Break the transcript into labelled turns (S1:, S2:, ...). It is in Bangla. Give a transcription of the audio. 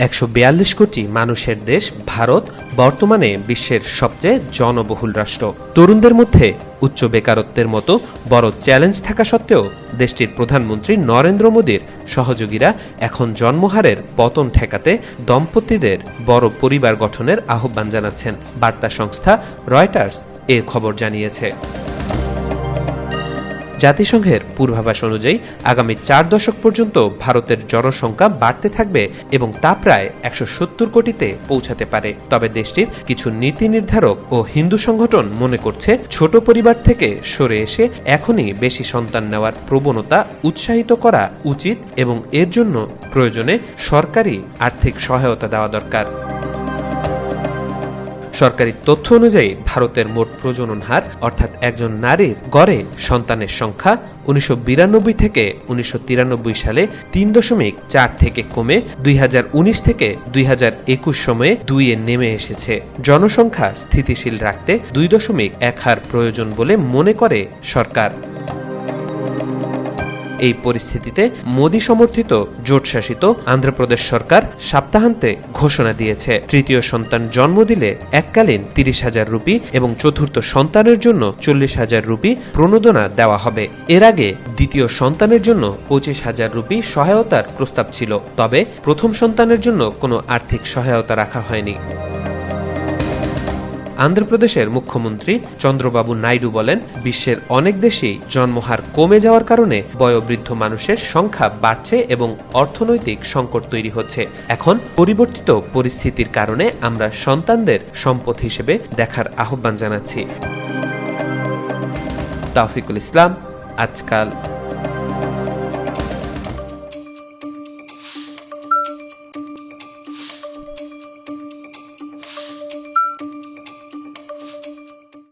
S1: 142 কোটি মানুষের দেশ ভারত বর্তমানে বিশ্বের সবচেয়ে জনবহুল রাষ্ট্র। তরুণদের মধ্যে উচ্চ বেকারত্বের মতো বড় চ্যালেঞ্জ থাকা সত্ত্বেও দেশটির প্রধানমন্ত্রী নরেন্দ্র মোদীর সহযোগীরা এখন জন্মহারের পতন ঠেকাতে দম্পতিদের বড় পরিবার গঠনের আহ্বান জানাচ্ছেন। বার্তা সংস্থা রয়টার্স এ খবর জানিয়েছে। জাতিসংঘের পূর্বাভাস অনুযায়ী আগামী 4 দশক পর্যন্ত ভারতের জনসংখ্যা বাড়তে থাকবে এবং তা প্রায় 170 কোটিতে পৌঁছাতে পারে। তবে দেশটির কিছু নীতি নির্ধারক ও হিন্দু সংগঠন মনে করছে ছোট পরিবার থেকে সরে এসে এখনই বেশি সন্তান নেওয়ার প্রবণতা উৎসাহিত করা উচিত এবং এর জন্য প্রয়োজনে সরকারি আর্থিক সহায়তা দেওয়া দরকার। সরকারি তথ্য অনুযায়ী ভারতের মোট প্রজনন হার অর্থাৎ একজন নারীর গড়ে সন্তানের সংখ্যা 1992 থেকে 1993 সালে 3.4 থেকে কমে 2019 থেকে 2021 সময়ে 2-এ নেমে এসেছে। জনসংখ্যা স্থিতিশীল রাখতে 2.1 হার প্রয়োজন বলে মনে করে সরকার। এই পরিস্থিতিতে মোদী সমর্থিত জোটশাসিত অন্ধ্রপ্রদেশ সরকার সপ্তাহান্তে ঘোষণা দিয়েছে, তৃতীয় সন্তান জন্ম দিলে এককালীন 30,000 রুপি এবং চতুর্থ সন্তানের জন্য 40,000 রুপি প্রণোদনা দেওয়া হবে। এর আগে দ্বিতীয় সন্তানের জন্য 25,000 রুপি সহায়তার প্রস্তাব ছিল, তবে প্রথম সন্তানের জন্য কোনো আর্থিক সহায়তা রাখা হয়নি। অন্ধ্রপ্রদেশের মুখ্যমন্ত্রী চন্দ্রবাবু নাইডু বলেন, বিশ্বের অনেক দেশেই জন্মহার কমে যাওয়ার কারণে বয়োবৃদ্ধ মানুষের সংখ্যা বাড়ছে এবং অর্থনৈতিক সংকট তৈরি হচ্ছে। এখন পরিবর্তিত পরিস্থিতির কারণে আমরা সন্তানদের সম্পদ হিসেবে দেখার আহ্বান জানাচ্ছি। তাওফিকুল ইসলাম, আজকাল।